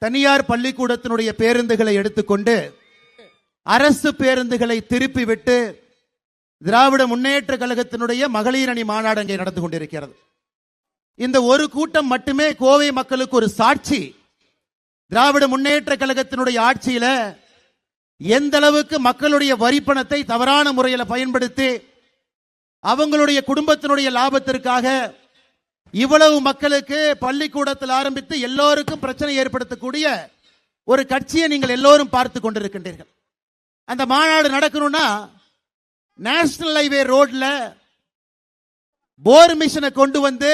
தனியார் பள்ளிக்கூடத்தினுடைய பேருந்துகளை எடுத்துக்கொண்டு அரசு பேருந்துகளை திருப்பிவிட்டு திராவிட முன்னேற்ற கழகத்தினுடைய மகளிர் அணி மாநாடு அங்கே நடந்து கொண்டிருக்கிறது. இந்த ஒரு கூட்டம் மட்டுமே கோவை மக்களுக்கு ஒரு சாட்சி. திராவிட முன்னேற்ற கழகத்தினுடைய ஆட்சியில எந்த அளவுக்கு மக்களுடைய வரிப்பணத்தை தவறான முறையில் பயன்படுத்தி அவங்களுடைய குடும்பத்தினுடைய லாபத்திற்காக இவ்வளவு மக்களுக்கு பள்ளிக்கூடத்தில் ஆரம்பித்து எல்லோருக்கும் பிரச்சனை ஏற்படுத்தக்கூடிய ஒரு கட்சியை நீங்கள் எல்லோரும் பார்த்து கொண்டிருக்கின்றீர்கள். அந்த மாநாடு நடக்கணும்னா நேஷனல் ஹைவே ரோட்ல போர் மிஷினை கொண்டு வந்து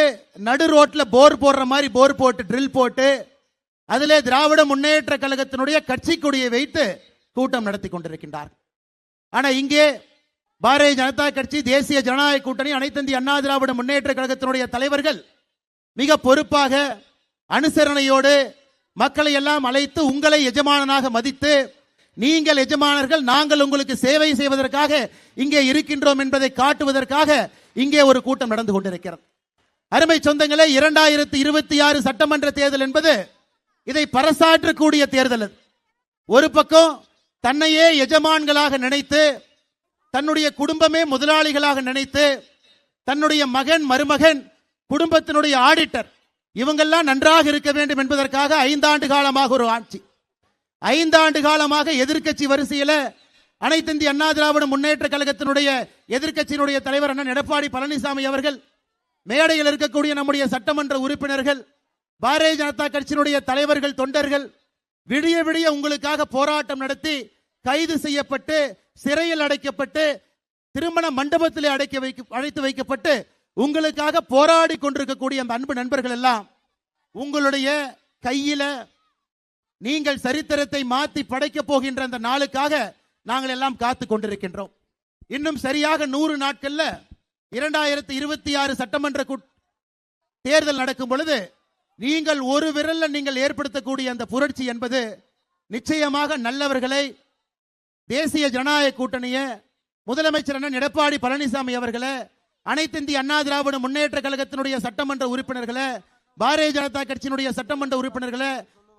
நடு ரோட்ல போர் போடுற மாதிரி போர் போட்டு ட்ரில் போட்டு அதிலே திராவிட முன்னேற்ற கழகத்தினுடைய கட்சி கொடியை வைத்து கூட்டம் நடத்தி கொண்டிருக்கின்றார். ஆனா இங்கே பாரதிய ஜனதா கட்சி, தேசிய ஜனநாயக கூட்டணி, அனைத்து இந்திய அண்ணா திராவிட முன்னேற்ற கழகத்தினுடைய தலைவர்கள் மிக பொறுப்பாக அனுசரணையோடு மக்களை எல்லாம் அழைத்து உங்களை எஜமானனாக மதித்து நீங்கள் எஜமானர்கள், நாங்கள் உங்களுக்கு சேவை செய்வதற்காக இங்கே இருக்கின்றோம் என்பதை காட்டுவதற்காக இங்கே ஒரு கூட்டம் நடந்து கொண்டிருக்கிறது. அருமை சொந்தங்களே, 2026 சட்டமன்ற தேர்தல் என்பது இதை பறைசாற்றக்கூடிய தேர்தல். ஒரு பக்கம் தன்னையே எஜமான்களாக நினைத்து, தன்னுடைய குடும்பமே முதலாளிகளாக நினைத்து, தன்னுடைய மகன் மருமகன் குடும்பத்தினுடைய ஆடிட்டர் இவங்கெல்லாம் நன்றாக இருக்க வேண்டும் என்பதற்காக 5 ஆண்டு காலமாக ஒரு ஆட்சி, 5 ஆண்டு காலமாக எதிர்க்கட்சி வரிசையில் அனைத்து இந்திய அண்ணா திராவிட முன்னேற்ற கழகத்தினுடைய எதிர்க்கட்சியினுடைய தலைவர் அண்ணன் எடப்பாடி பழனிசாமி அவர்கள், மேடையில் இருக்கக்கூடிய நம்முடைய சட்டமன்ற உறுப்பினர்கள், பாரதிய ஜனதா கட்சியினுடைய தலைவர்கள், தொண்டர்கள் விடிய விடிய உங்களுக்காக போராட்டம் நடத்தி கைது செய்யப்பட்டு சிறையில் அடைக்கப்பட்டு திருமண மண்டபத்தில் அழைத்து வைக்கப்பட்டு உங்களுக்காக போராடி கொண்டிருக்கக்கூடிய அந்த அன்பு நண்பர்கள் எல்லாம் உங்களுடைய கையில நீங்கள் சரித்திரத்தை மாற்றி படைக்க போகின்ற அந்த நாளுக்காக நாங்கள் எல்லாம் காத்து கொண்டிருக்கின்றோம். இன்னும் சரியாக 100 நாட்கள்ல 2026 சட்டமன்ற தேர்தல் நடக்கும் பொழுது நீங்கள் ஒரு விரல்ல நீங்கள் ஏற்படுத்தக்கூடிய அந்த புரட்சி என்பது நிச்சயமாக நல்லவர்களை, தேசிய ஜனநாயக கூட்டணியை, முதலமைச்சர் அண்ணன் எடப்பாடி பழனிசாமி அவர்களை, அனைத்து இந்திய அண்ணா திராவிட முன்னேற்ற கழகத்தினுடைய சட்டமன்ற உறுப்பினர்களை, பாரதிய ஜனதா கட்சியினுடைய சட்டமன்ற உறுப்பினர்களை,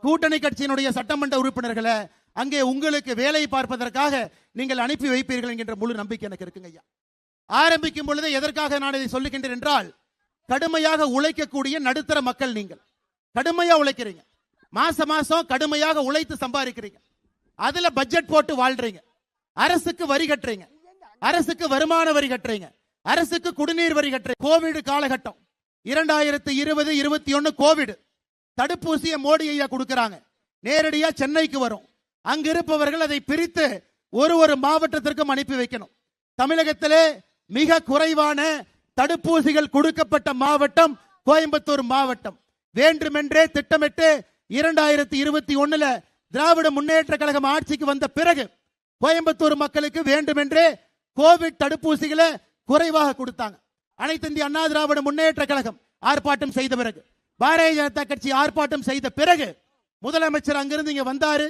கூட்டணி கட்சியினுடைய சட்டமன்ற உறுப்பினர்களை அங்கே உங்களுக்கு வேலை பார்ப்பதற்காக நீங்கள் அனுப்பி வைப்பீர்கள் என்கின்ற முழு நம்பிக்கை எனக்கு இருக்குங்க ஐயா. ஆரம்பிக்கும் பொழுது எதற்காக நான் இதை சொல்லுகின்றேன் என்றால், கடுமையாக உழைக்கக்கூடிய நடுத்தர மக்கள், நீங்கள் கடுமையா உழைக்கிறீங்க, மாசம் கடுமையாக உழைத்து சம்பாதிக்கிறீங்க, அதுல பட்ஜெட் போட்டு வாழ்றீங்க, அரசுக்கு வரி கட்டுறீங்க, அரசுக்கு வருமான வரி கட்டுறீங்க, அரசுக்கு குடிநீர் வரி கட்டுறீங்க. கோவிட் காலகட்டம் 2020-21 கோவிட் தடுப்பூசியை மோடி ஐயா கொடுக்கிறாங்க, நேரடியா சென்னைக்கு வரும், அங்க இருப்பவர்கள் அதை பிரித்து ஒரு மாவட்டத்திற்கும் அனுப்பி வைக்கணும். தமிழகத்திலே மிக குறைவான தடுப்பூசிகள் கொடுக்கப்பட்ட மாவட்டம் கோயம்புத்தூர் மாவட்டம். வேண்டுமென்றே திட்டமிட்டு 2021 திராவிட முன்னேற்ற கழகம் ஆட்சிக்கு வந்த பிறகு கோயம்புத்தூர் மக்களுக்கு வேண்டுமென்றே கோவிட் தடுப்பூசிகளை குறைவாக கொடுத்தாங்க. அனைத்து இந்திய அண்ணா திராவிட முன்னேற்ற கழகம் ஆர்ப்பாட்டம் செய்த பிறகு, பாரதிய ஜனதா கட்சி ஆர்ப்பாட்டம் செய்த பிறகு முதலமைச்சர் அங்கிருந்து இங்க வந்தாரு,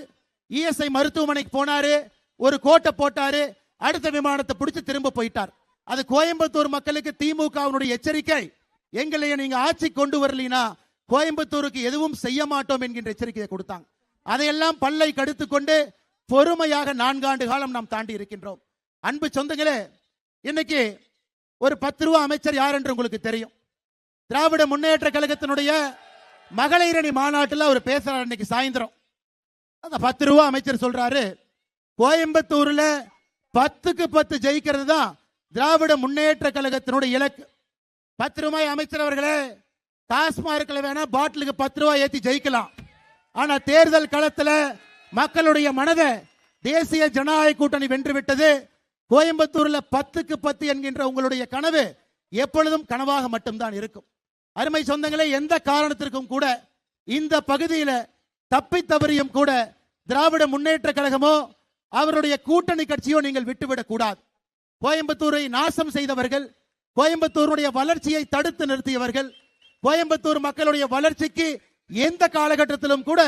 இஎஸ்ஐ மருத்துவமனைக்கு போனாரு, ஒரு கோட்டை போட்டாரு, அடுத்த விமானத்தை பிடிச்சு திரும்ப போயிட்டார். அது கோயம்புத்தூர் மக்களுக்கு திமுகவினுடைய எச்சரிக்கை, எங்களை நீங்க ஆட்சி கொண்டு வரலீனா கோயம்புத்தூருக்கு எதுவும் செய்ய மாட்டோம் என்கின்ற எச்சரிக்கையை கொடுத்தாங்க. அதையெல்லாம் பல்லை கடுத்து கொண்டு பொறுமையாக 4 ஆண்டு காலம் நாம் தாண்டி இருக்கின்றோம். அன்பு சொந்தங்களே, இன்னைக்கு ஒரு 10 ரூபா அமைச்சர் யார் என்று உங்களுக்கு தெரியும். திராவிட முன்னேற்ற கழகத்தினுடைய மகளிர் அணி மாநாட்டில் அவர் பேசுறாரு. இன்னைக்கு சாயந்தரம் அந்த 10 ரூபா அமைச்சர் சொல்றாரு, கோயம்புத்தூர்ல 10க்கு 10 ஜெயிக்கிறது தான் திராவிட முன்னேற்ற கழகத்தினுடைய இலக்கு. 10 ரூபாய் அமைச்சர் அவர்களே, டாஸ்மார்க்ல வேணா பாட்டிலுக்கு 10 ரூபாய் ஏத்தி ஜெயிக்கலாம், ஆனா தேர்தல் களத்தில் மக்களுடைய மனதை தேசிய ஜனநாயக கூட்டணி வென்று விட்டது. கோயம்புத்தூர்ல 10க்கு 10 என்கின்ற உங்களுடைய கனவு எப்பொழுதும் கனவாக மட்டும்தான் இருக்கும். அருமை சொந்தங்களே, எந்த காரணத்திற்கும் கூட இந்த பகுதியில் தப்பி தவறியும் கூட திராவிட முன்னேற்ற கழகமோ அவருடைய கூட்டணி கட்சியோ நீங்கள் விட்டுவிடக் கூடாது. கோயம்புத்தூரை நாசம் செய்தவர்கள், கோயம்புத்தூருடைய வளர்ச்சியை தடுத்து நிறுத்தியவர்கள், கோயம்புத்தூர் மக்களுடைய வளர்ச்சிக்கு எந்த காலகட்டத்திலும் கூட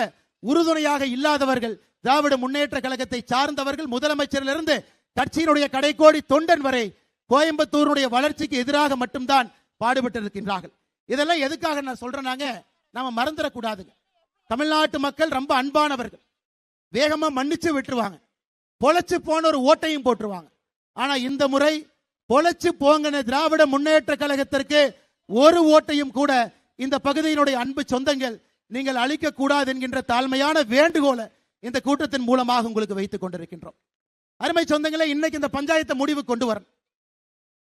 உறுதுணையாக இல்லாதவர்கள், திராவிட முன்னேற்ற கழகத்தை சார்ந்தவர்கள், முதலமைச்சரிலிருந்து கட்சியினுடைய கடைக்கோடி தொண்டன் வரை கோயம்புத்தூருடைய வளர்ச்சிக்கு எதிராக மட்டும்தான் பாடுபட்டு இருக்கின்றார்கள். இதெல்லாம் எதுக்காக நான் சொல்றேனாங்க, நாம மறந்துடக்கூடாதுங்க. தமிழ்நாட்டு மக்கள் ரொம்ப அன்பானவர்கள், வேகமா மன்னிச்சு விட்டுருவாங்க, பொழைச்சு போன ஒரு ஓட்டையும் போட்டுருவாங்க. ஆனா இந்த முறை பொழைச்சு போங்கின திராவிட முன்னேற்ற கழகத்திற்கு ஒரு ஓட்டையும் கூட இந்த பகுதியினுடைய அன்பு சொந்தங்கள் நீங்கள் அளிக்க கூடாது என்கின்ற தாழ்மையான வேண்டுகோளை இந்த கூட்டத்தின் மூலமாக உங்களுக்கு வைத்துக் கொண்டிருக்கின்றோம். அருமை சொந்தங்களே, இன்னைக்கு இந்த பஞ்சாயத்தை முடிவு கொண்டு வரணும்.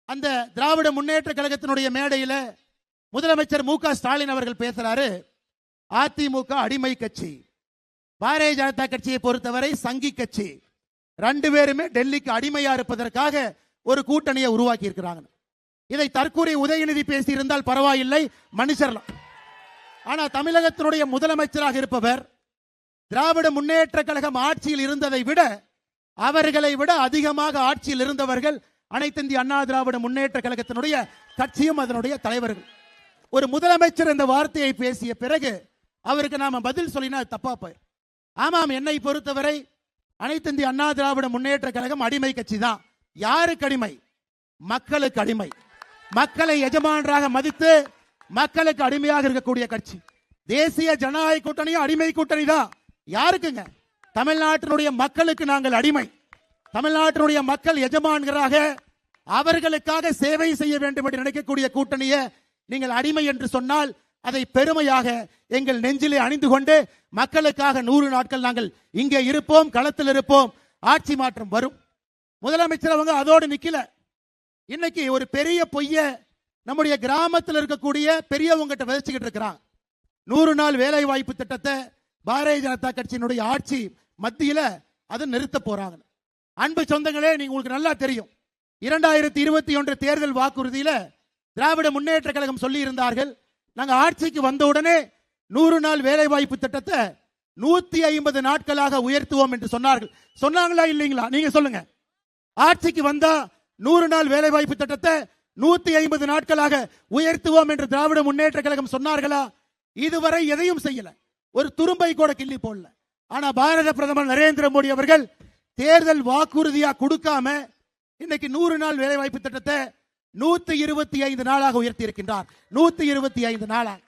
அந்த திராவிட முன்னேற்ற கழகத்தினுடைய மேடையில முதலமைச்சர் மு க ஸ்டாலின் அவர்கள் பேசுறாரு, அதிமுக அடிமை கட்சி, பாரதிய ஜனதா கட்சியை பொறுத்தவரை சங்கி கட்சி, ரெண்டு பேருமே டெல்லிக்கு அடிமையா இருப்பதற்காக ஒரு கூட்டணியை உருவாக்கி இருக்கிறாங்க. இதை தற்கூரி உதயநிதி பேசியிருந்தால் பரவாயில்லை, மன்னிச்சிடலாம். ஆனா தமிழகத்தினுடைய முதலமைச்சராக இருப்பவர் திராவிட முன்னேற்ற கழகம் ஆட்சியில் இருந்ததை விட, அவர்களை விட அதிகமாக ஆட்சியில் இருந்தவர்கள் அனைத்து இந்திய அண்ணா திராவிட முன்னேற்ற கழகத்தினுடைய கட்சியும் அதனுடைய தலைவர்கள். ஒரு முதலமைச்சர் இந்த வார்த்தையை பேசிய பிறகு அவருக்கு நாம பதில் சொல்லினா தப்பா போய். ஆமாம், என்னை பொறுத்தவரை அனைத்து இந்திய அண்ணா திராவிட முன்னேற்ற கழகம் அடிமை கட்சி தான். யாருக்கு அடிமை? மக்களுக்கு அடிமை. மக்களை எஜமானராக மதித்து மக்களுக்கு அடிமையாக இருக்கக்கூடிய கட்சி. தேசிய ஜனநாயக கூட்டணியும் அடிமை கூட்டணி தான். யாருக்குங்க? தமிழ்நாட்டினுடைய மக்களுக்கு நாங்கள் அடிமை. தமிழ்நாட்டினுடைய மக்கள் எஜமான்களாக அவர்களுக்காக சேவை செய்ய வேண்டும் என்று நினைக்கக்கூடிய கூட்டணியை நீங்கள் அடிமை என்று சொன்னால் அதை பெருமையாக எங்கள் நெஞ்சிலே அணிந்து கொண்டு மக்களுக்காக 100 நாட்கள் நாங்கள் இங்கே இருப்போம், களத்தில் இருப்போம், ஆட்சி மாற்றம் வரும். முதலமைச்சர் அவங்க அதோடு நிக்கல. இன்னைக்கு ஒரு பெரிய பொய்ய நம்முடைய கிராமத்தில் இருக்கக்கூடிய பெரியவங்கிட்ட விதைச்சுக்கிட்டு இருக்கிறாங்க. 100 நாள் வேலை வாய்ப்பு திட்டத்தை பாரதிய ஜனதா கட்சியினுடைய ஆட்சி மத்தியில அதை நிறுத்த போறாங்க. அன்பு சொந்தங்களே, நீங்க உங்களுக்கு நல்லா தெரியும், 2021 தேர்தல் வாக்குறுதியில திராவிட முன்னேற்ற கழகம் சொல்லி இருந்தார்கள், நாங்க ஆட்சிக்கு வந்தவுடனே 100 நாள் வேலை வாய்ப்பு திட்டத்தை 150 நாட்களாக உயர்த்துவோம் என்று சொன்னார்கள். சொன்னாங்களா இல்லைங்களா? நீங்க சொல்லுங்க. ஆட்சிக்கு வந்தா 100 நாள் வேலை வாய்ப்பு திட்டத்தை 150 நாட்களாக உயர்த்துவோம் என்று திராவிட முன்னேற்ற கழகம் சொன்னார்களா? இதுவரை எதையும் செய்யல, ஒரு துரும்பை கூட கிள்ளி போடல. ஆனா பாரத பிரதமர் நரேந்திர மோடி அவர்கள் தேர்தல் வாக்குறுதியா கொடுக்காம இன்னைக்கு 100 நாள் வேலை வாய்ப்பு திட்டத்தை 125 நாளாக உயர்த்தி இருக்கின்றார். 125 நாளாக.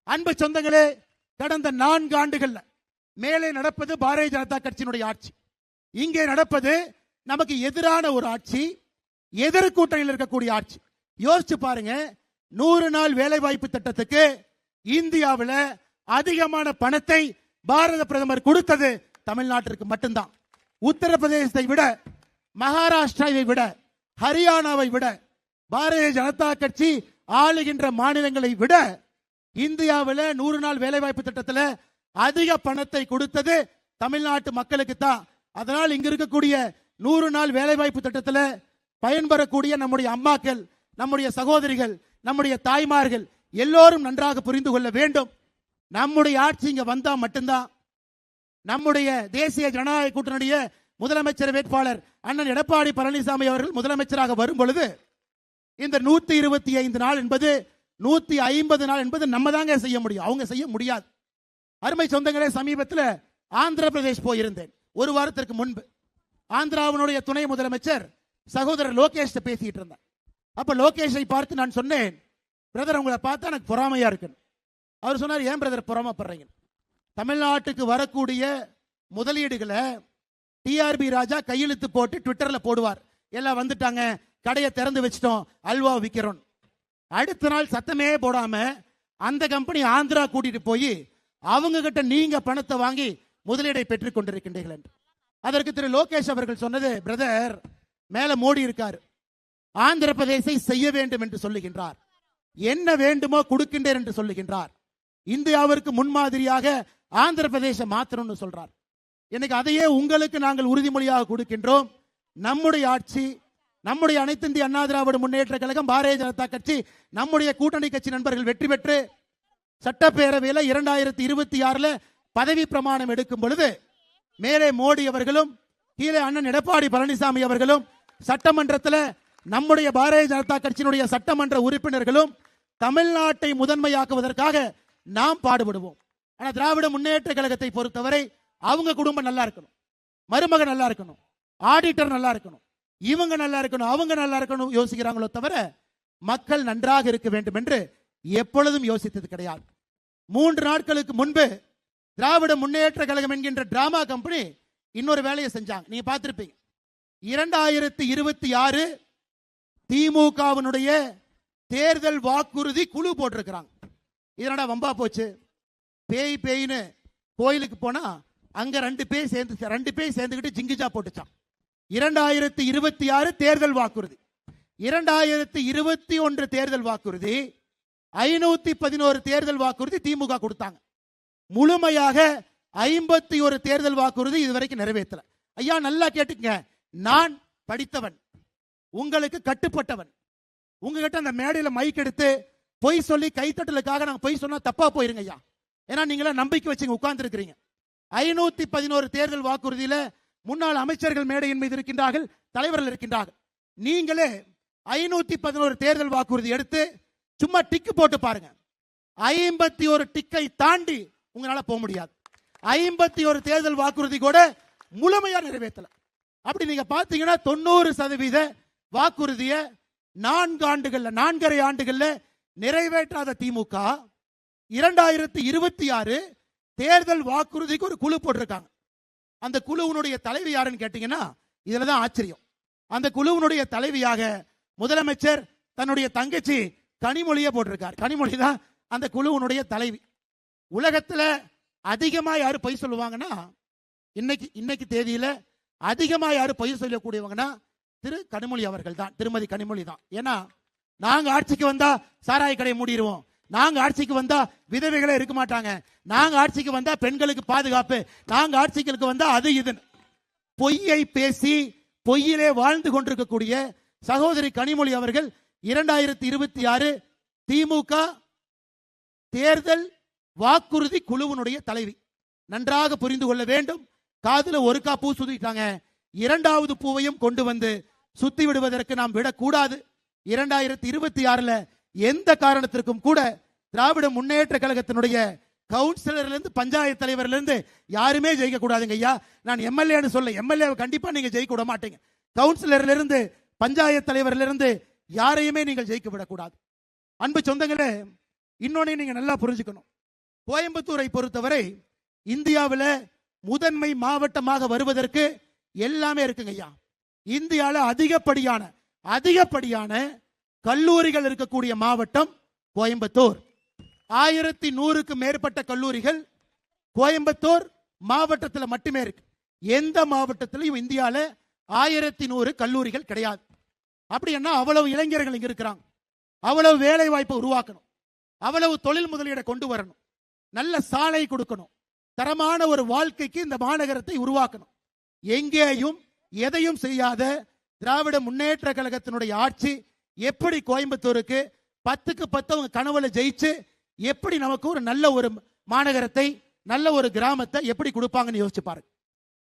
அன்பு சொந்தங்களே, கடந்த 4 ஆண்டுகள்ல மேலே நடப்பது பாரதிய ஜனதா கட்சியினுடைய ஆட்சி, இங்கே நடப்பது நமக்கு எதிரான ஒரு ஆட்சி, எதிர்கூட்டணியில் இருக்கக்கூடிய ஆட்சி. யோசிச்சு பாருங்க, 100 நாள் வேலை வாய்ப்பு திட்டத்துக்கு இந்தியாவில் அதிகமான பணத்தை பாரத பிரதமர் கொடுத்தது தமிழ்நாட்டிற்கு மட்டும்தான். உத்தரப்பிரதேசத்தை விட, மகாராஷ்டிராவை விட, ஹரியானாவை விட, பாரதிய ஜனதா கட்சி ஆளுகின்ற மாநிலங்களை விட இந்தியாவில் 100 நாள் வேலை வாய்ப்பு திட்டத்தில் அதிக பணத்தை கொடுத்தது தமிழ்நாட்டு மக்களுக்கு தான். அதனால் இங்க இருக்கக்கூடிய 100 நாள் வேலை வாய்ப்பு திட்டத்தில் பயன்பெறக்கூடிய நம்முடைய அம்மாக்கள், நம்முடைய சகோதரிகள், நம்முடைய தாய்மார்கள் எல்லோரும் நன்றாக புரிந்து கொள்ள வேண்டும். நம்முடைய ஆட்சி இங்க வந்தா மட்டும்தான் நம்முடைய தேசிய ஜனநாயக கூட்டணியுடைய முதலமைச்சர் வேட்பாளர் அண்ணன் எடப்பாடி பழனிசாமி அவர்கள் முதலமைச்சராக வரும் பொழுது இந்த 125 நாள் என்பது 150 நாள் என்பது நம்ம தாங்க செய்ய முடியும், அவங்க செய்ய முடியாது. அருமை சொந்தங்களே, சமீபத்தில் ஆந்திர பிரதேஷ் போயிருந்தேன் ஒரு வாரத்திற்கு முன்பு. ஆந்திராவினுடைய துணை முதலமைச்சர் சகோதரர் லோகேஷ் பேசிட்டு இருந்தார். அப்ப லோகேஷை பார்த்து நான் சொன்னேன், பிரதர் உங்களை பார்த்தா எனக்கு பொறாமையா இருக்கு. அவர் சொன்னார், ஏன் பிரதர் பொறாமப்படுறீங்க? தமிழ்நாட்டுக்கு வரக்கூடிய முதலீடுகளை டிஆர்பி ராஜா கையெழுத்து போட்டு ட்விட்டர்ல போடுவார், எல்லாம் வந்துட்டாங்க, கடையை திறந்து வச்சிட்டோம், அல்வா விற்கிறோம். அடுத்த நாள் சத்தமே போடாம அந்த கம்பெனி ஆந்திரா கூட்டிட்டு போய் அவங்க கிட்ட நீங்க பணத்தை வாங்கி முதலீடை பெற்றுக் கொண்டிருக்கின்றீர்கள் என்று. அதற்கு திரு லோகேஷ் அவர்கள் சொன்னது, பிரதர் மேல மோடி இருக்காரு, ஆந்திர பிரதேசை செய்ய வேண்டும் என்று சொல்லுகின்றார், என்ன வேண்டுமோ கொடுக்கின்றேன் என்று சொல்லுகின்றார், இந்தியாவிற்கு முன்மாதிரியாக ஆந்திர பிரதேசம் மாத்திரம்னு சொல்றார். இன்னைக்கு அதையே உங்களுக்கு நாங்கள் உறுதிமொழியாக கொடுக்கின்றோம். நம்முடைய ஆட்சி, நம்முடைய அனைத்து இந்திய அண்ணா திராவிட முன்னேற்ற கழகம், பாரதிய ஜனதா கட்சி, நம்முடைய கூட்டணி கட்சி நண்பர்கள் வெற்றி பெற்று சட்டப்பேரவையில் 2026 பதவி பிரமாணம் எடுக்கும் பொழுது மேலே மோடி அவர்களும் கீழே அண்ணன் எடப்பாடி பழனிசாமி அவர்களும் சட்டமன்றத்தில் நம்முடைய பாரதிய ஜனதா கட்சியினுடைய சட்டமன்ற உறுப்பினர்களும் தமிழ்நாட்டை முதன்மையாக்குவதற்காக நாம் பாடுபடுவோம். ஆனா திராவிட முன்னேற்ற கழகத்தை பொறுத்தவரை அவங்க குடும்பம் நல்லா இருக்கணும், மருமகன் நல்லா இருக்கணும், ஆடிட்டர் நல்லா இருக்கணும், இவங்க நல்லா இருக்கணும், அவங்க நல்லா இருக்கணும் யோசிக்கிறாங்களோ தவிர மக்கள் நன்றாக இருக்க வேண்டும் என்று எப்பொழுதும் யோசித்தது கிடையாது. 3 நாட்களுக்கு முன்பு திராவிட முன்னேற்ற கழகம் என்கின்ற டிராமா கம்பெனி இன்னொரு வேலையை செஞ்சாங்க. நீங்க பார்த்திருப்பீங்க. 2026 திமுகவினுடைய தேர்தல் வாக்குறுதி குழு போட்டிருக்கிறாங்க. இதனடா வம்பா போச்சு. பேய் பேய்னு கோயிலுக்கு போனா அங்க ரெண்டு பேய் சேர்ந்துக்கிட்டு ஜிங்கிஜா போட்டுச்சான். 2026 தேர்தல் வாக்குறுதி, 2021 தேர்தல் வாக்குறுதி, 511 தேர்தல் வாக்குறுதி திமுக கொடுத்தாங்க. முழுமையாக 51 தேர்தல் வாக்குறுதி இதுவரைக்கும் நிறைவேற்றல. ஐயா நல்லா கேட்டுங்க, நான் படித்தவன், உங்களுக்கு கட்டுப்பட்டவன். உங்ககிட்ட அந்த மேடையில் மைக் எடுத்து பொய் சொல்லி கைத்தட்டலுக்காக நாங்கள் பொய் சொன்னா தப்பா போயிருங்க ஐயா. ஏன்னா நீங்களா நம்பிக்கை வச்சு உட்கார்ந்து இருக்கிறீங்க. 511 தேர்தல் வாக்குறுதியில முன்னாள் அமைச்சர்கள் மேடையின் மீது இருக்கின்றார்கள், தலைவர்கள் இருக்கின்றார்கள். நீங்களே 511 தேர்தல் வாக்குறுதி எடுத்து சும்மா டிக்கு போட்டு பாருங்க. 51 டிக்கை தாண்டி உங்களால போக முடியாது. 51 தேர்தல் வாக்குறுதி கூட முழுமையா நிறைவேற்றல. அப்படி நீங்க பாத்தீங்கன்னா 90% வாக்குறுதிய 4.5 ஆண்டுகள்ல நிறைவேற்றாத திமுக 2026 தேர்தல் வாக்குறுதிக்கு ஒரு குழு போட்டிருக்காங்க. அந்த குழுவினுடைய தலைவி யாருன்னு கேட்டீங்கன்னா இதுலதான் ஆச்சரியம். அந்த குழுவினுடைய தலைவியாக முதலமைச்சர் தன்னுடைய தங்கச்சி கனிமொழியை போட்டிருக்கார். கனிமொழி தான் அந்த குழுவினுடைய தலைவி. உலகத்துல அதிகமா யாரு பொய் சொல்லுவாங்கன்னா இன்னைக்கு தேதியில அதிகமா யாரு பொய் சொல்லக்கூடியவங்கன்னா கனிமொழி அவர்கள் தான், திருமதி கனிமொழி தான். ஏன்னா நாங்க ஆட்சிக்கு வந்தா சாராய கடையை மூடிடுவோம், நாங்க ஆட்சிக்கு வந்தா விதவைகளே இருக்க மாட்டாங்க, நாங்க ஆட்சிக்கு வந்தா பெண்களுக்கு பாதுகாப்பு, நாங்க ஆட்சிக்கு வந்தா அது இது பொய்யை பேசி பொய்யிலே வாழ்ந்து கொண்டிருக்கக்கூடிய சகோதரி கனிமொழி அவர்கள் 2026 திமுக தேர்தல் வாக்குறுதி குழுவினுடைய தலைவி. நன்றாக புரிந்து கொள்ள வேண்டும். காதுல ஒரு பூ சுத்திட்டாங்க, இரண்டாவது பூவையும் கொண்டு வந்து சுத்தி விடுவதற்கு நாம் விடக்கூடாது. 2026 எந்த காரணத்திற்கும் கூட திராவிட முன்னேற்ற கழகத்தினுடைய கவுன்சிலர்ல இருந்து பஞ்சாயத்து தலைவர்ல இருந்து யாருமே ஜெயிக்க கூடாதுங்க ஐயா. நான் எம்எல்ஏன்னு சொல்ல, எம்எல்ஏ கண்டிப்பா நீங்க ஜெயிக்க விட மாட்டீங்க. கவுன்சிலர்ல இருந்து பஞ்சாயத்து தலைவர்ல இருந்து யாரையுமே நீங்கள் ஜெயிக்க விடக்கூடாது. அன்பு சொந்தங்களே, இன்னொன்னு நீங்க நல்லா புரிஞ்சுக்கணும். கோயம்புத்தூரை பொறுத்தவரை இந்தியாவில் முதன்மை மாவட்டமாக வருவதற்கு எல்லாமே இருக்குங்க ஐயா. இந்தியாவில் அதிகப்படியான கல்லூரிகள் இருக்கக்கூடிய மாவட்டம் கோயம்புத்தூர். 1100க்கு மேற்பட்ட கல்லூரிகள் கோயம்புத்தூர் மாவட்டத்தில் மட்டுமே இருக்கு. எந்த மாவட்டத்திலும் இந்தியாவில் 1100 கல்லூரிகள் கிடையாது. அப்படி என்ன அவ்வளவு இளைஞர்கள் இங்க இருக்கிறாங்க, அவ்வளவு வேலை வாய்ப்பை உருவாக்கணும், அவ்வளவு தொழில் முதலீடை கொண்டு வரணும், நல்ல சாலை கொடுக்கணும், தரமான ஒரு வாழ்க்கைக்கு இந்த மாநகரத்தை உருவாக்கணும். எங்கேயும் எதையும் செய்யாத திராவிட முன்னேற்ற கழகத்தினுடைய ஆட்சி எப்படி கோயம்புத்தூருக்கு 10க்கு 10 அவங்க கனவுல ஜெயிச்சு எப்படி நமக்கு ஒரு நல்ல ஒரு மாநகரத்தை, நல்ல ஒரு கிராமத்தை எப்படி கொடுப்பாங்கன்னு யோசிச்சு பாருங்க.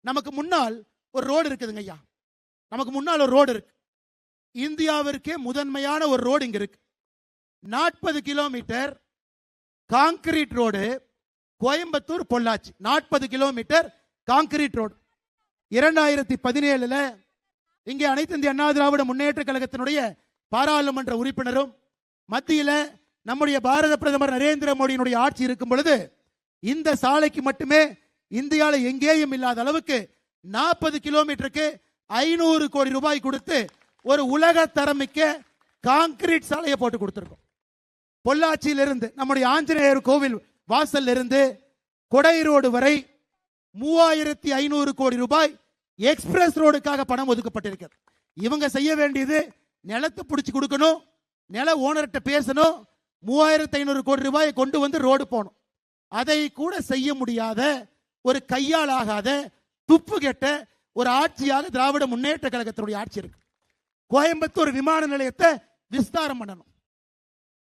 நமக்கு முன்னால் ஒரு ரோடு இருக்குதுங்க ஐயா, நமக்கு முன்னால் ஒரு ரோடு இருக்கு. இந்தியாவிற்கே முதன்மையான ஒரு ரோடு இங்க இருக்கு. 40 kilometre concrete road, Coimbatore Pollachi 40 kilometre concrete road. 2017 இங்கே அனைத்து இந்திய அண்ணா திராவிட முன்னேற்ற கழகத்தினுடைய பாராளுமன்ற உறுப்பினரும் மத்தியில நம்முடைய பாரத பிரதமர் நரேந்திர மோடியினுடைய ஆட்சி இருக்கும் பொழுது இந்த சாலைக்கு மட்டுமே இந்தியாவில் எங்கேயும் இல்லாத அளவுக்கு 40 கிலோமீட்டருக்கு 500 கோடி ரூபாய் கொடுத்து ஒரு உலக தரமிக்க கான்கிரீட் சாலையை போட்டு கொடுத்திருக்கோம். பொள்ளாச்சியிலிருந்து நம்முடைய ஆஞ்சநேயர் கோவில் வாசல் இருந்து கொடை ரோடு வரை 3500 கோடி ரூபாய் எக்ஸ்பிரஸ் ரோடுக்காக பணம் ஒதுக்கப்பட்டிருக்கிறது. இவங்க செய்ய வேண்டியது நிலத்தை பிடிச்சு கொடுக்கணும், நில ஓனர்கிட்ட பேசணும், 3500 கோடி ரூபாயை கொண்டு வந்து ரோடு போகணும். அதை கூட செய்ய முடியாத ஒரு கையால் ஆகாத துப்பு கெட்ட ஒரு ஆட்சியாக திராவிட முன்னேற்ற கழகத்தினுடைய ஆட்சி இருக்கு. கோயம்புத்தூர் விமான நிலையத்தை விஸ்தாரம் பண்ணணும்.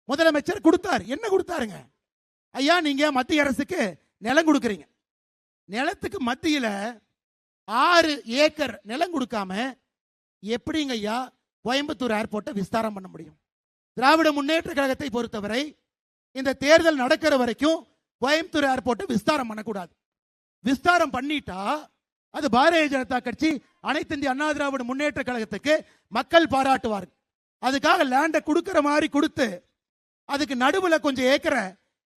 முதலமைச்சர் கொடுத்தாரு. என்ன கொடுத்தாருங்க ஐயா? நீங்க மத்திய அரசுக்கு நிலம் கொடுக்குறீங்க, நிலத்துக்கு மத்தியில 6 ஏக்கர் நிலம் கொடுக்காம எப்படிங்க ஐயா கோயம்புத்தூர் ஏர்போர்ட்டை விஸ்தாரம் பண்ண முடியும்? திராவிட முன்னேற்ற கழகத்தை பொறுத்தவரை இந்த தேர்தல் நடக்கிற வரைக்கும் கோயம்புத்தூர் ஏர்போர்ட்டை விஸ்தாரம் பண்ணக்கூடாது. விஸ்தாரம் பண்ணிட்டா அது பாரதிய ஜனதா கட்சி, அனைத்து இந்திய அண்ணா திராவிட முன்னேற்ற கழகத்துக்கு மக்கள் பாராட்டுவார்கள். அதுக்காக லேண்டை கொடுக்கிற மாதிரி கொடுத்து அதுக்கு நடுவில் கொஞ்சம் ஏக்கரை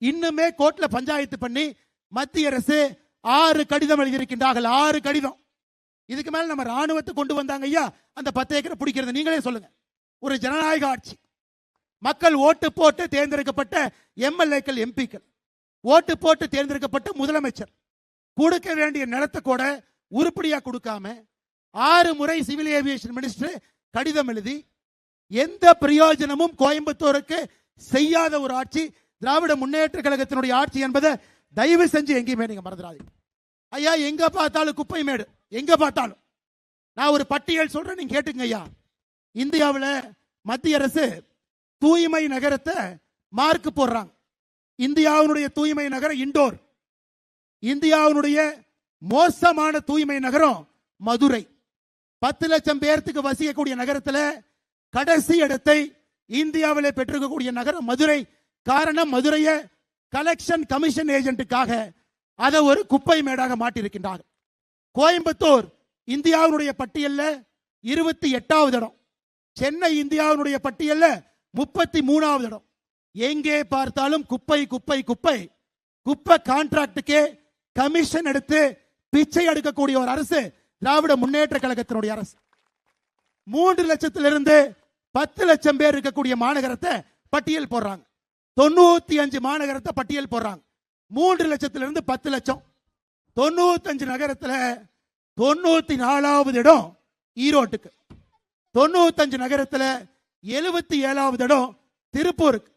இன்னுமே கோர்ட்ல பஞ்சாயத்து பண்ணி மத்திய அரசு 6 கடிதம் எழுதியிருக்கின்றார்கள். 6 கடிதம். இதுக்கு மேல நம்ம ராணுவத்தை கொண்டு வந்தாங்க ஐயா, அந்த 10 ஏக்கர் பிடிக்கிறது நீங்களே சொல்லுங்க. ஒரு ஜனநாயக ஆட்சி, மக்கள் ஓட்டு போட்டு தேர்ந்தெடுக்கப்பட்ட எம்எல்ஏக்கள், எம்பிக்கள், ஓட்டு போட்டு தேர்ந்தெடுக்கப்பட்ட முதலமைச்சர் கொடுக்க வேண்டிய நிலத்தை கூட உருப்படியா கொடுக்காம 6 முறை சிவில் ஏவியேஷன் மினிஸ்டர் கடிதம் எழுதி எந்த பிரயோஜனமும் கோயம்புத்தூருக்கு செய்யாத ஒரு ஆட்சி திராவிட முன்னேற்ற கழகத்தினுடைய ஆட்சி என்பதை தயவு செஞ்சு எங்கேயுமே நீங்க மறந்துடாதீங்க ஐயா. எங்க பார்த்தாலும் குப்பை மேடு, எங்க பார்த்தாலும். நான் ஒரு பட்டியல் சொல்றேன், நீங்க கேட்டுங்க ஐயா. இந்தியாவில் மத்திய அரசு தூய்மை நகரத்தை மார்க் போடுறாங்க. இந்தியாவுடைய தூய்மை நகரம் இண்டோர். இந்தியாவுடைய மோசமான தூய்மை நகரம் மதுரை. 10 லட்சம் பேர்த்துக்கு வசிக்கக்கூடிய நகரத்தில் கடைசி இடத்தை இந்தியாவில் பெற்றிருக்கக்கூடிய நகரம் மதுரை. காரணம், மதுரையை கலெக்ஷன் கமிஷன் ஏஜென்ட்டுக்காக அதை ஒரு குப்பை மேடாக மாட்டியிருக்கின்றார். கோயம்புத்தூர் இந்தியாவுடைய பட்டியலில் 28வது இடம், சென்னை இந்தியாவுடைய பட்டியலில் 33வது இடம். எங்கே பார்த்தாலும் குப்பை குப்பை குப்பை. குப்பை கான்ட்ராக்டுக்கே கமிஷன் எடுத்து பிச்சை எடுக்கக்கூடிய ஒரு அரசு திராவிட முன்னேற்ற கழகத்தினுடைய அரசு. 3 லட்சத்திலிருந்து 10 லட்சம் பேர் இருக்கக்கூடிய மாநகரத்தை பட்டியல் போடுறாங்க. 95 மாநகரத்தை பட்டியல் போடுறாங்க. 3 லட்சத்திலிருந்து 10 லட்சம். 95 நகரத்தில் 94வது இடம் ஈரோட்டுக்கு. 95 நகரத்தில் 77வது இடம் திருப்பூருக்கு.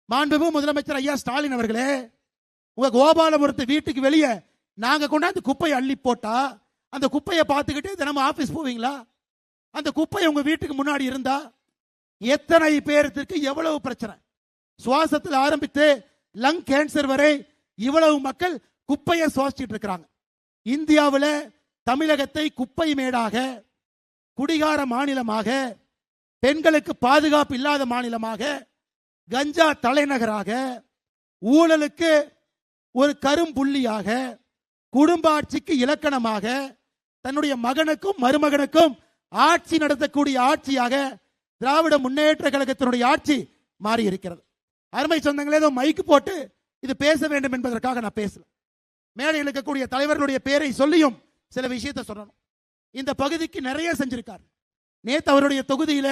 மாண்புமிகு முதலமைச்சர் ஐயா ஸ்டாலின் அவர்களே, உங்க கோபாலபுரத்து வீட்டுக்கு வெளியே நாங்க கொண்டாந்து குப்பையை அள்ளி போட்டா அந்த குப்பையை பார்த்துக்கிட்டு தினமும் ஆபீஸ் போவீங்களா? அந்த குப்பையை உங்க வீட்டுக்கு முன்னாடி இருந்தா எத்தனை பேருக்கு எவ்வளவு பிரச்சனை, சுவாசத்தில் ஆரம்பித்து லங் கேன்சர் வரை இவ்வளவு மக்கள் குப்பையை சுவாசிச்சுட்டு இருக்கிறாங்க. இந்தியாவில் தமிழகத்தை குப்பை மேடாக, குடிகார மாநிலமாக, பெண்களுக்கு பாதுகாப்பு இல்லாத மாநிலமாக, கஞ்சா தலைநகராக, ஊழலுக்கு ஒரு கரும்புள்ளியாக, குடும்ப ஆட்சிக்கு இலக்கணமாக, தன்னுடைய மகனுக்கும் மருமகனுக்கும் ஆட்சி நடத்தக்கூடிய ஆட்சியாக திராவிட முன்னேற்ற கழகத்தினுடைய ஆட்சி மாறி இருக்கிறது. அருமை சொந்தங்களே, ஏதோ மைக்கு போட்டு இது பேச வேண்டும் என்பதற்காக நான் பேசல. மேடையில் இருக்கக்கூடிய தலைவர்களுடைய பேரை சொல்லியும் சில விஷயத்தை சொல்லணும். இந்த பகுதிக்கு நிறைய செஞ்சிருக்கார். நேற்று அவருடைய தொகுதியில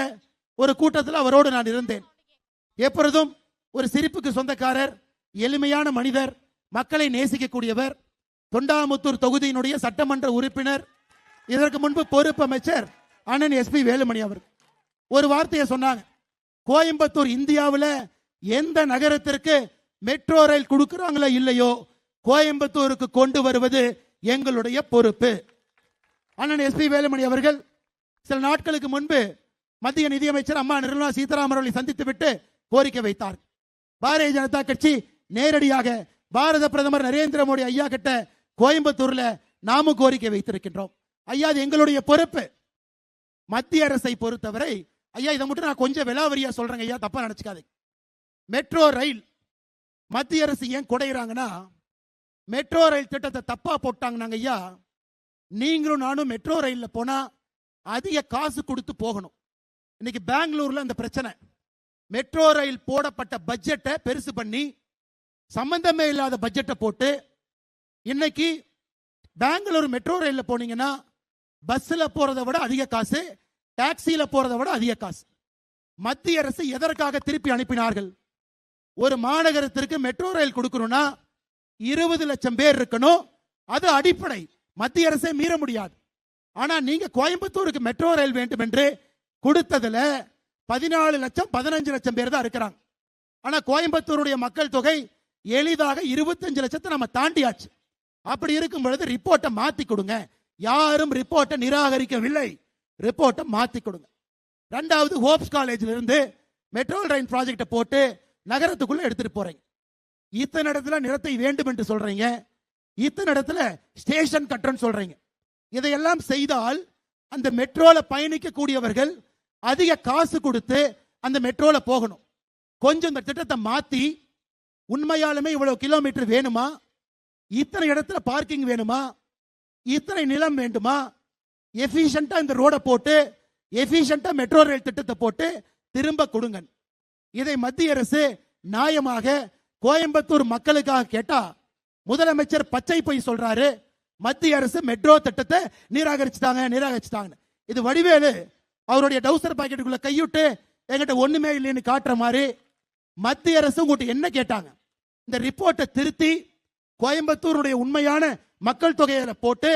ஒரு கூட்டத்தில் அவரோடு நான் இருந்தேன். எப்பொழுதும் ஒரு சிரிப்புக்கு சொந்தக்காரர், எளிமையான மனிதர், மக்களை நேசிக்கக்கூடியவர், தொண்டாமுத்தூர் தொகுதியினுடைய சட்டமன்ற உறுப்பினர், இதற்கு முன்பு பொறுப்பு அமைச்சர் அண்ணன் எஸ்பி வேலுமணி அவர் ஒரு வார்த்தையை சொன்னாங்க. கோயம்புத்தூர் இந்தியாவில் எந்த நகரத்திற்கு மெட்ரோ ரயில் கொடுக்கிறாங்களோ இல்லையோ, கோயம்புத்தூருக்கு கொண்டு வருவது எங்களுடைய பொறுப்பு. அண்ணன் எஸ்பி வேலுமணி அவர்கள் சில நாட்களுக்கு முன்பு மத்திய நிதியமைச்சர் அம்மா நிர்மலா சீதாராமன் அவர்களை சந்தித்து விட்டு கோரிக்கை வைத்தார். பாரதிய ஜனதா கட்சி நேரடியாக பாரத பிரதமர் நரேந்திர மோடி ஐயா கிட்ட கோயம்புத்தூர்ல நாமும் கோரிக்கை வைத்திருக்கின்றோம். ஐயா, இது எங்களுடைய பொறுப்பு. மத்திய அரசை பொறுத்தவரை ஐயா, இதை மட்டும் நான் கொஞ்சம் விலாவரியா சொல்றேங்க ஐயா, தப்பா நினைச்சுக்காதீங்க. மெட்ரோ ரயில் மத்திய அரசு ஏன் குடையிறாங்கன்னா, மெட்ரோ ரயில் திட்டத்தை தப்பா போட்டாங்க ஐயா. நீங்களும் நானும் மெட்ரோ ரயில்ல போனா அதிக காசு கொடுத்து போகணும். இன்னைக்கு பெங்களூர்ல அந்த பிரச்சனை. மெட்ரோ ரயில் போடப்பட்ட பட்ஜெட்டை பெருசு பண்ணி சம்பந்தமே இல்லாத பட்ஜெட்டை போட்டு, இன்னைக்கு பெங்களூர் மெட்ரோ ரயில்ல போனீங்கன்னா பஸ்ல போறதை விட அதிக காசு, டாக்ஸியில போறதை விட அதிக காசு. மத்திய அரசு எதற்காக திருப்பி அனுப்பினார்கள்? ஒரு மாநகரத்திற்கு மெட்ரோ ரயில் கொடுக்கணும்னா 20 லட்சம் பேர் இருக்கணும். அது அடிப்படை, மத்திய அரசே மீற முடியாது. ஆனா நீங்க கோயம்புத்தூருக்கு மெட்ரோ ரயில் வேண்டும் என்று கொடுத்ததுல 14 லட்சம் 15 லட்சம் பேர் தான் இருக்கிறாங்க. ஆனா கோயம்புத்தூருடைய மக்கள் தொகை எளிதாக 25 லட்சத்தை நம்ம தாண்டியாச்சு. அப்படி இருக்கும் பொழுது ரிப்போர்ட்டை மாத்தி கொடுங்க. யாரும் ரிப்போர்ட்டை நிராகரிக்கவில்லை, ரிப்போர்ட்டை மாத்தி கொடுங்க. ரெண்டாவது, ஹோப்ஸ் காலேஜில் இருந்து மெட்ரோ ரயில் ப்ராஜெக்டை போட்டு நகரத்துக்குள்ள எடுத்துட்டு போறீங்க. இத்தனை இடத்துல நிலத்தை வேண்டும் என்று சொல்றீங்க, இத்தனை இடத்துல ஸ்டேஷன் கட்டணும்னு சொல்றீங்க. இதையெல்லாம் செய்தால் அந்த மெட்ரோல பயணிக்கக்கூடியவர்கள் அதிக காசு கொடுத்து அந்த மெட்ரோல போகணும். கொஞ்சம் இந்த திட்டத்தை மாத்தி, உண்மையாலுமே இவ்வளவு கிலோமீட்டர் வேணுமா, இத்தனை இடத்துல பார்க்கிங் வேணுமா, இத்தனை நிலம் வேண்டுமா, எஃபிஷியன்டா இந்த ரோட போட்டு எஃபிஷியன்டா மெட்ரோ ரயில் திட்டத்தை போட்டு திரும்ப கொடுங்க. இதை மத்திய அரசு நியாயமாக கோயம்புத்தூர் மக்களுக்காக கேட்டா முதலமைச்சர் பச்சை பொய் சொல்றாரு, மத்திய அரசு மெட்ரோ திட்டத்தை நிராகரிச்சுட்டாங்க. இது வடிவேலு அவருடைய டவுசர் பாக்கெட்டுக்குள்ள கையிட்டு என்கிட்ட ஒண்ணுமே இல்லைன்னு காட்டுற மாதிரி மத்திய அரசு உங்கள்கிட்ட என்ன கேட்டாங்க? இந்த ரிப்போர்ட்டை திருத்தி கோயம்புத்தூருடைய உண்மையான மக்கள் தொகையில போட்டு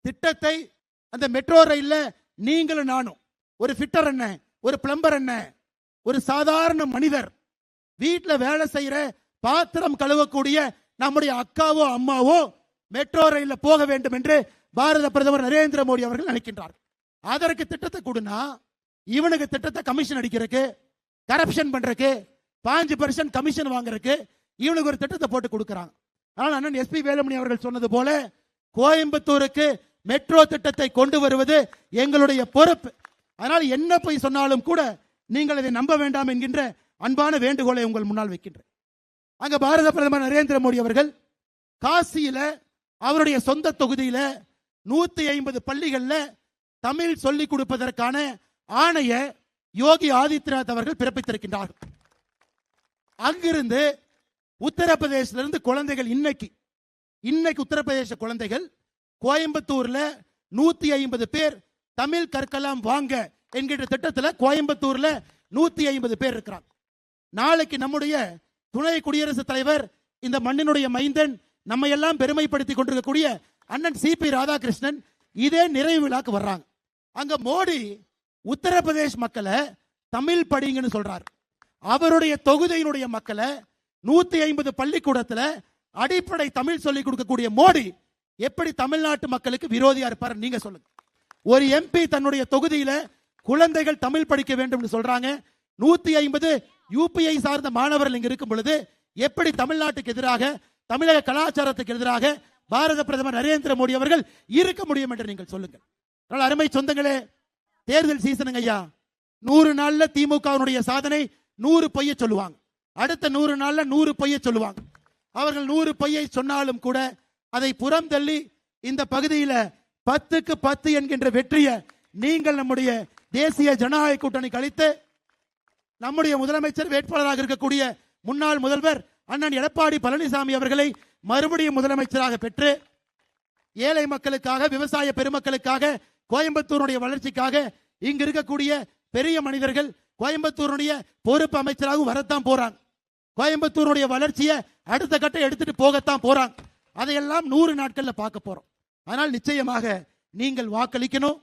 திட்டத்தை அந்த மெட்ரோ ரயில்ல நீங்களும் நானும், ஒரு ஃபிட்டர் என்ன, ஒரு பிளம்பர் என்ன, ஒரு சாதாரண மனிதர், வீட்டில் வேலை செய்யற பாத்திரம் கழுவக்கூடிய நம்முடைய அக்காவோ அம்மாவோ மெட்ரோ ரயில்ல போக வேண்டும் என்று பாரத பிரதமர் நரேந்திர மோடி அவர்கள் நினைக்கின்றார். அதற்கு திட்டத்தை கொடுனா இவனுக்கு திட்டத்தை கமிஷன் அடிக்கிறதுக்கு, கரப்ஷன் பண்றதுக்கு, 5% கமிஷன் வாங்குறதுக்கு இவனுக்கு ஒரு திட்டத்தை போட்டு கொடுக்கிறாங்க. ஆனால் அண்ணன் எஸ்பி வேலுமணி அவர்கள் சொன்னது போல கோயம்புத்தூருக்கு மெட்ரோ திட்டத்தை கொண்டு வருவது எங்களுடைய பொறுப்பு. அதனால் என்ன போய் சொன்னாலும் கூட நீங்கள் இதை நம்ப வேண்டாம் என்கின்ற அன்பான வேண்டுகோளை உங்கள் முன்னால் வைக்கின்றேன். அங்க பாரத பிரதமர் நரேந்திர மோடி அவர்கள் காசியில அவருடைய சொந்த தொகுதியில 150 பள்ளிகள்ல தமிழ் சொல்லிக் கொடுப்பதற்கான ஆணைய யோகி ஆதித்யநாத் அவர்கள் பிறப்பித்திருக்கின்றார்கள். அங்கிருந்து உத்தரப்பிரதேசத்திலிருந்து குழந்தைகள் இன்னைக்கு உத்தரப்பிரதேச குழந்தைகள் கோயம்புத்தூர்ல 150 பேர் தமிழ் கற்கலாம் வாங்க என்கின்ற திட்டத்தில் கோயம்புத்தூர்ல 150 பேர் இருக்கிறாங்க. நாளைக்கு நம்முடைய துணை குடியரசுத் தலைவர், இந்த மண்ணினுடைய மைந்தன், நம்ம எல்லாம் பெருமைப்படுத்தி கொண்டிருக்கக்கூடிய அண்ணன் சிபி ராதாகிருஷ்ணன் இதே நிறைவு விழாக்கு வர்றாங்க. அங்க மோடி உத்தரப்பிரதேஷ் மக்களை தமிழ் படிங்கன்னு சொல்றார். அவருடைய தொகுதியினுடைய மக்களை 150 பள்ளிக்கூடத்துல அடிப்படை தமிழ் சொல்லிக் கொடுக்கக்கூடிய மோடி எப்படி தமிழ்நாட்டு மக்களுக்கு விரோதியா இருப்பார்? நீங்க சொல்லுங்க. ஒரு எம்பி தன்னுடைய தொகுதியில குழந்தைகள் தமிழ் படிக்க வேண்டும் என்று சொல்றாங்க. 150 யூபிஐ சார்ந்த மாணவர்கள் இங்க இருக்கும் பொழுது எப்படி தமிழ்நாட்டுக்கு எதிராக, தமிழக கலாச்சாரத்துக்கு எதிராக பாரத பிரதமர் நரேந்திர மோடி அவர்கள் இருக்க முடியும் என்று நீங்கள் சொல்லுங்கள். அருமை சொந்தங்களே, தேர்தல் சீசனுங்க ஐயா. 100 நாள்ல திமுகவினுடைய சாதனை 100 பொய்ய சொல்லுவாங்க. அடுத்த 100 நாள்ல 100 பொய்ய சொல்லுவாங்க. அவர்கள் 100 பொய்யை சொன்னாலும் கூட அதை புறம் தள்ளி இந்த பகுதியில 10க்கு 10 என்கின்ற வெற்றியை நீங்கள் நம்முடைய தேசிய ஜனநாயக கூட்டணி கழித்து நம்முடைய முதலமைச்சர் வேட்பாளராக இருக்கக்கூடிய முன்னாள் முதல்வர் அண்ணன் எடப்பாடி பழனிசாமி அவர்களை மறுபடியும் முதலமைச்சராக பெற்று ஏழை மக்களுக்காக, விவசாய பெருமக்களுக்காக, கோயம்புத்தூருடைய வளர்ச்சிக்காக இங்கு இருக்கக்கூடிய பெரிய மனிதர்கள் கோயம்புத்தூருடைய பொறுப்பு அமைச்சராக வரத்தான் போறாங்க. கோயம்புத்தூருடைய வளர்ச்சியை அடுத்த கட்டம் எடுத்துட்டு போகத்தான் போறாங்க. அதையெல்லாம் 100 நாட்கள்ல பார்க்க போறோம். ஆனால் நிச்சயமாக நீங்கள் வாக்களிக்கணும்.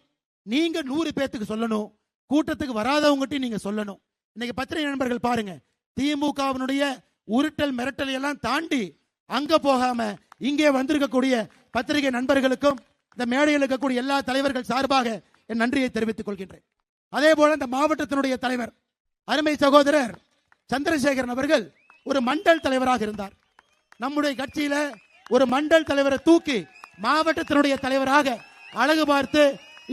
நீங்க 100 பேத்துக்கு சொல்லணும். கூட்டத்துக்கு வராதவங்ககிட்ட நீங்க சொல்லணும். இன்னைக்கு பத்திரிகை நண்பர்கள் பாருங்க, திமுகவினுடைய உருட்டல் மிரட்டல் எல்லாம் தாண்டி அங்க போகாம இங்கே வந்திருக்கக்கூடிய பத்திரிகை நண்பர்களுக்கும் இந்த மேடையில் இருக்கக்கூடிய எல்லா தலைவர்கள் சார்பாக என் நன்றியை தெரிவித்துக் கொள்கின்றேன். அதே போல இந்த மாவட்டத்தினுடைய தலைவர் அருமை சகோதரர் சந்திரசேகரன் அவர்கள் ஒரு மண்டல் தலைவராக இருந்தார். நம்முடைய கட்சியில ஒரு மண்டல் தலைவரை தூக்கி மாவட்டத்தினுடைய தலைவராக அழகு பார்த்து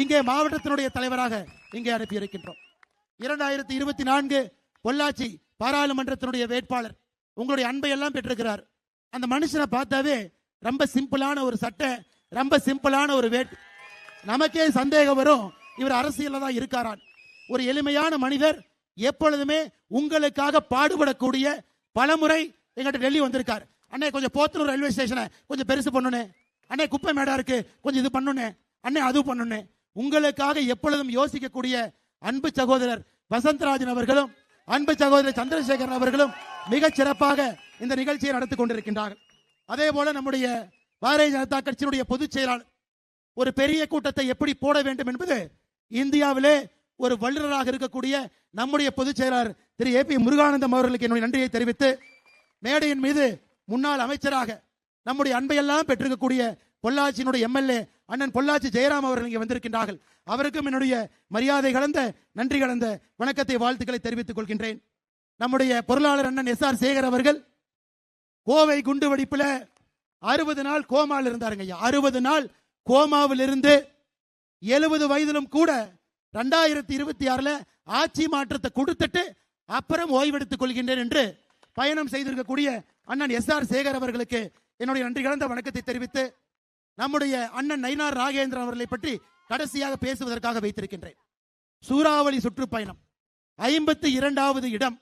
இங்கே மாவட்டத்தினுடைய தலைவராக இங்கே அனுப்பி இருக்கின்றோம். 2024 பொள்ளாச்சி பாராளுமன்றத்தினுடைய வேட்பாளர் உங்களுடைய அன்பை எல்லாம் பெற்றிருக்கிறார். அந்த மனுஷனை பார்த்தாவே ரொம்ப சிம்பிளான ஒரு சட்டை, ரொம்ப சிம்பிளான ஒரு நமக்கே சந்தேகம் வரும், இவர் அரசியல்ல தான் இருக்காரான். ஒரு எளிமையான மனிதர், எப்பொழுதுமே உங்களுக்காக பாடுபடக்கூடிய பலமுறை எங்கிட்ட டெல்லி வந்திருக்கார். அண்ணே கொஞ்சம் போத்தனூர் ரயில்வே ஸ்டேஷனை கொஞ்சம் பெருசு பண்ணணும், அண்ணே குப்பை மேடா இருக்கு கொஞ்சம் இது பண்ணணும், அண்ணே அது பண்ணணும். உங்களுக்காக எப்பொழுதும் யோசிக்கக்கூடிய அன்பு சகோதரர் வசந்தராஜன் அவர்களும் அன்பு சகோதரர் சந்திரசேகரன் அவர்களும் மிக சிறப்பாக இந்த நிகழ்ச்சியை நடத்தி கொண்டிருக்கின்றார்கள். அதே போல நம்முடைய பாரதிய ஜனதா கட்சியினுடைய பொதுச் செயலாளர் ஒரு பெரிய கூட்டத்தை எப்படி போட வேண்டும் என்பது இந்தியாவிலே ஒரு வல்லுநராக இருக்கக்கூடிய நம்முடைய பொதுச் செயலாளர் திரு ஏபி முருகானந்தம் அவர்களுக்கு என்னுடைய நன்றியை தெரிவித்து, மேடையின் மீது முன்னாள் அமைச்சராக நம்முடைய அன்பையெல்லாம் பெற்றிருக்கக்கூடிய பொள்ளாச்சியினுடைய எம்எல்ஏ அண்ணன் பொள்ளாச்சி ஜெயராம் அவர்கள் இங்கே வந்திருக்கின்றார்கள். அவருக்கும் என்னுடைய மரியாதை கலந்த நன்றி கலந்த வணக்கத்தை, வாழ்த்துக்களை தெரிவித்துக் கொள்கின்றேன். நம்முடைய பொருளாளர் அண்ணன் SR சேகர் அவர்கள் கோவை குண்டு வெடிப்புல 60 நாள் கோமாவில் இருந்தாருங்க. 60 நாள் கோமாவில் இருந்து 70 வயதிலும் கூட 2026 ஆட்சி மாற்றத்தை கொடுத்துட்டு அப்புறம் ஓய்வெடுத்துக் கொள்கின்றேன் என்று பயணம் செய்திருக்கக்கூடிய அண்ணன் SR சேகர் அவர்களுக்கு என்னுடைய நன்றி கலந்த வணக்கத்தை தெரிவித்து, நம்முடைய அண்ணன் நயினார் நாகேந்திரன் அவர்களை பற்றி கடைசியாக பேசுவதற்காக வைத்திருக்கின்றேன். சூறாவளி சுற்றுப்பயணம் 52வது இடம்.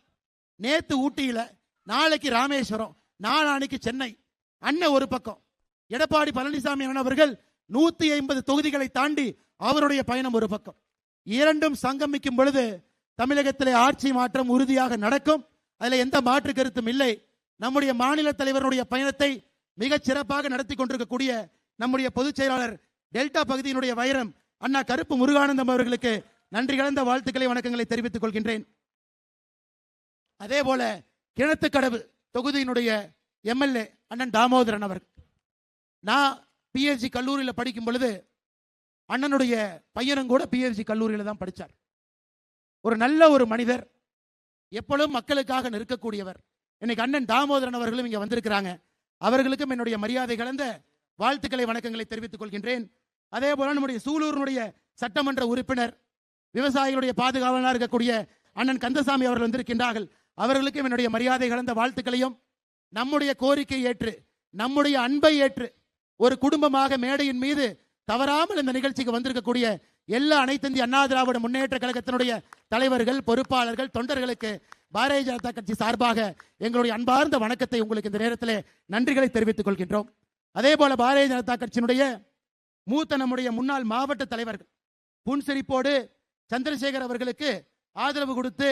நேத்து ஊட்டியில, நாளைக்கு ராமேஸ்வரம், நாளானைக்கு சென்னை. அண்ணன் ஒரு பக்கம், எடப்பாடி பழனிசாமி அண்ணன் அவர்கள் 150 தொகுதிகளை தாண்டி அவருடைய பயணம் ஒரு பக்கம். இரண்டும் சங்கமிக்கும் பொழுது தமிழகத்திலே ஆட்சி மாற்றம் உறுதியாக நடக்கும். அதில் எந்த மாற்று கருத்தும் இல்லை. நம்முடைய மாநில தலைவருடைய பயணத்தை மிகச் சிறப்பாக நடத்தி கொண்டிருக்கக்கூடிய நம்முடைய பொதுச் செயலாளர், டெல்டா பகுதியினுடைய வைரம் அண்ணா கருப்பு முருகானந்தம் அவர்களுக்கு நன்றி கலந்த வாழ்த்துக்களை, வணக்கங்களை தெரிவித்துக் கொள்கின்றேன். அதே போல கிணத்துக்கடவு தொகுதியினுடைய எம்எல்ஏ அண்ணன் தாமோதரன் அவர், நான் பிஎஸ்ஜி கல்லூரியில் படிக்கும் பொழுது அண்ணனுடைய பையனும் கூட பிஎஸ்ஜி கல்லூரியில் தான் படித்தார். ஒரு நல்ல ஒரு மனிதர், எப்பொழுதும் மக்களுக்காக நிற்கக்கூடியவர். இன்னைக்கு அண்ணன் தாமோதரன் அவர்களும் இங்கே வந்திருக்கிறாங்க. அவர்களுக்கும் என்னுடைய மரியாதை கலந்த வாழ்த்துக்களை, வணக்கங்களை தெரிவித்துக் கொள்கின்றேன். அதே போல நம்முடைய சூலூரினுடைய சட்டமன்ற உறுப்பினர், விவசாயிகளுடைய பாதுகாவலராக இருக்கக்கூடிய அண்ணன் கந்தசாமி அவர்கள் வந்திருக்கின்றார்கள். அவர்களுக்கும் என்னுடைய மரியாதை கலந்த வாழ்த்துக்களையும், நம்முடைய கோரிக்கை ஏற்று, நம்முடைய அன்பை ஏற்று ஒரு குடும்பமாக மேடையின் மீது தவறாமல் இந்த நிகழ்ச்சிக்கு வந்திருக்கக்கூடிய எல்லா அனைத்திந்திய அண்ணா திராவிட முன்னேற்ற கழகத்தினுடைய தலைவர்கள், பொறுப்பாளர்கள், தொண்டர்களுக்கு பாரதிய ஜனதா கட்சி சார்பாக எங்களுடைய அன்பார்ந்த வணக்கத்தை உங்களுக்கு இந்த நேரத்தில் நன்றிகளை தெரிவித்துக் கொள்கின்றோம். அதே போல பாரதிய ஜனதா கட்சியினுடைய மூத்த நம்முடைய முன்னாள் மாவட்ட தலைவர்கள் புன்சிரிப்போடு சந்திரசேகர் அவர்களுக்கு ஆதரவு கொடுத்து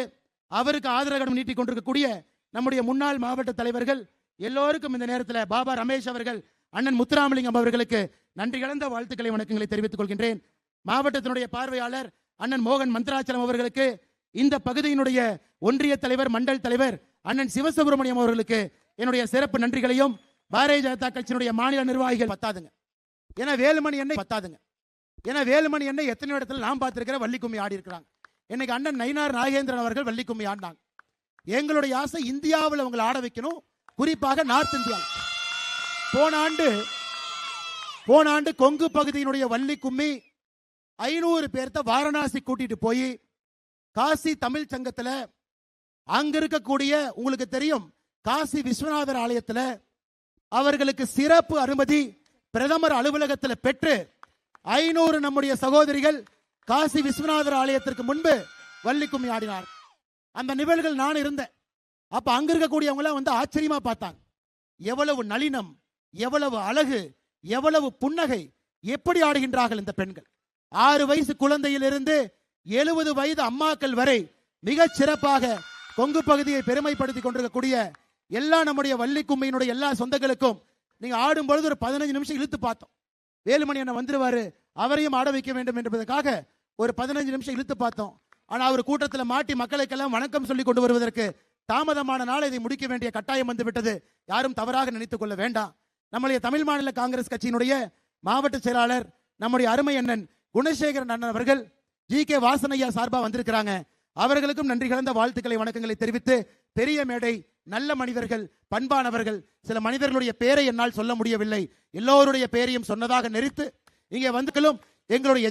அவருக்கு ஆதரவு நீட்டிக் கொண்டிருக்கக்கூடிய நம்முடைய முன்னாள் மாவட்ட தலைவர்கள் எல்லோருக்கும் இந்த நேரத்தில் பாபா ரமேஷ் அவர்கள், அண்ணன் முத்துராமலிங்கம் அவர்களுக்கு நன்றி கலந்த வாழ்த்துக்களை, வணக்கங்களை தெரிவித்துக் கொள்கின்றேன். மாவட்டத்தினுடைய பார்வையாளர் அண்ணன் மோகன் மந்திராச்சலம் அவர்களுக்கு, இந்த பகுதியினுடைய ஒன்றிய தலைவர், மண்டல் தலைவர் அண்ணன் சிவசுப்பிரமணியம் அவர்களுக்கு என்னுடைய சிறப்பு நன்றிகளையும், பாரதிய ஜனதா கட்சியினுடைய மாநில நிர்வாகிகள் பத்தாதுங்க, ஏன்னா வேலுமணி எண்ணெய் பத்தாதுங்க, ஏன்னா வேலுமணி எண்ணெய் எத்தனை இடத்துல நான் பார்த்திருக்கிற வள்ளி கும்மி ஆடி இருக்கிறாங்க. இன்னைக்கு அண்ணன் நயினார் நாகேந்திரன் அவர்கள் வள்ளி கும்மி ஆடினாங்க. எங்களுடைய ஆசை இந்தியாவில் அவங்களை ஆட வைக்கணும், குறிப்பாக நார்த் இந்தியா. போன ஆண்டு கொங்கு பகுதியினுடைய வள்ளி கும்மி 500 பேர்த்த வாரணாசி கூட்டிட்டு போய் காசி தமிழ் சங்கத்தில், அங்க இருக்கக்கூடிய உங்களுக்கு தெரியும் காசி விஸ்வநாதர் ஆலயத்தில் அவர்களுக்கு சிறப்பு அனுமதி பிரதமர் அலுவலகத்தில் பெற்று 500 நம்முடைய சகோதரிகள் காசி விஸ்வநாதர் ஆலயத்திற்கு முன்பு வள்ளி கும்மி ஆடினார். அந்த நிகழ்வுகள் நான் இருந்தேன். அப்ப அங்க இருக்கக்கூடியவங்க வந்து ஆச்சரியமா பார்த்தாங்க. எவ்வளவு நளினம், எவ்வளவு அழகு, எவ்வளவு புன்னகை, எப்படி ஆடுகின்றார்கள் இந்த பெண்கள். 6 வயசு குழந்தையிலிருந்து 70 வயது அம்மாக்கள் வரை மிக சிறப்பாக கொங்கு பகுதியை பெருமைப்படுத்திக் கொண்டிருக்கக்கூடிய எல்லா நம்முடைய வள்ளி கும்மியினுடைய எல்லா சொந்தங்களுக்கும் நீங்க ஆடும் பொழுது ஒரு 15 நிமிஷம் இழுத்து பார்த்தோம். வேலுமணி அண்ணன் வந்துருவாரு, அவரையும் ஆட வைக்க வேண்டும் என்பதற்காக ஒரு 15 நிமிஷம் இழுத்து பார்த்தோம். ஆனா அவர் கூட்டத்தில் மாட்டி மக்களுக்கெல்லாம் வணக்கம் சொல்லி கொண்டு வருவதற்கு தாமதமான நாள் இதை முடிக்க வேண்டிய கட்டாயம் வந்து விட்டது. யாரும் தவறாக நினைத்துக் கொள்ள வேண்டாம். நம்முடைய தமிழ் மாநில காங்கிரஸ் கட்சியினுடைய மாவட்ட செயலாளர் நம்முடைய அருமை அண்ணன் குணசேகரன் அண்ணன் அவர்கள் ஜி.கே. வாசனையா சார்பா வந்திருக்கிறாங்க. அவர்களுக்கும் நன்றி கலந்த வாழ்த்துக்களை, வணக்கங்களை தெரிவித்து, பெரிய மேடை, நல்ல மனிதர்கள், பண்பானவர்கள், சில மனிதர்களுடைய பெயரை என்னால் சொல்ல முடியவில்லை, எல்லோருடைய பெயரையும் சொன்னதாக நெறித்து இங்கே வந்துகளும் எங்களுடைய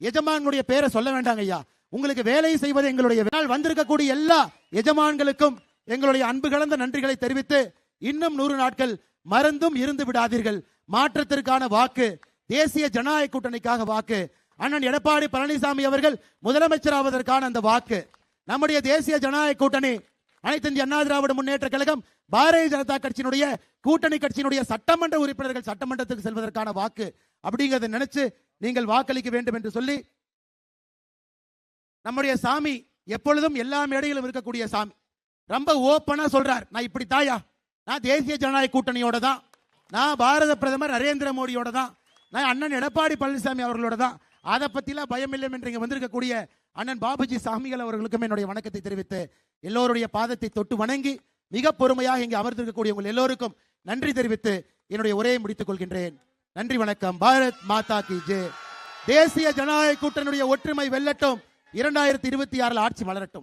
எஜமான்களுடைய பெயரை சொல்ல வேண்டாங்க ஐயா, உங்களுக்கு வேலை செய்வது எங்களுடைய வந்திருக்கக்கூடிய எல்லா எஜமான்களுக்கும் எங்களுடைய அன்பு கலந்த நன்றிகளை தெரிவித்து, இன்னும் 100 நாட்கள் மறந்தும் இருந்து விடாதீர்கள். மாற்றத்திற்கான வாக்கு, தேசிய ஜனநாயக கூட்டணிக்காக வாக்கு, அண்ணன் எடப்பாடி பழனிசாமி அவர்கள் முதலமைச்சராவதற்கான அந்த வாக்கு, நம்முடைய தேசிய ஜனநாயக கூட்டணி, அனைத்து இந்திய அண்ணா திராவிட முன்னேற்ற கழகம், பாரதிய ஜனதா கட்சியினுடைய கூட்டணி கட்சியினுடைய சட்டமன்ற உறுப்பினர்கள் சட்டமன்றத்துக்கு செல்வதற்கான வாக்கு அப்படிங்கறத நினைச்சு நீங்கள் வாக்களிக்க வேண்டும் என்று சொல்லி, நம்முடைய சாமி எப்பொழுதும் எல்லா மேடையிலும் இருக்கக்கூடிய சாமி ரொம்ப ஓப்பனா சொல்றார், நான் இப்படி தாயா, நான் தேசிய ஜனநாயக கூட்டணியோட தான், நான் பாரத பிரதமர் நரேந்திர மோடியோட தான், நான் அண்ணன் எடப்பாடி பழனிசாமி அவர்களோட தான், அதை பத்திலாம் பயம் இல்லை என்று இங்க வந்திருக்கக்கூடிய அண்ணன் பாபுஜி சாமிகள் அவர்களுக்கும் என்னுடைய வணக்கத்தை தெரிவித்து, எல்லோருடைய பாதத்தை தொட்டு வணங்கி மிக பொறுமையாக இங்கே அமர்ந்திருக்கக்கூடிய உங்கள் எல்லோருக்கும் நன்றி தெரிவித்து என்னுடைய உரையை முடித்துக் கொள்கின்றேன். நன்றி, வணக்கம். பாரத் மாதா கி ஜெய். தேசிய ஜனநாயக கூட்டணியுடைய ஒற்றுமை வெல்லட்டும். 2026 ஆட்சி மலரட்டும்.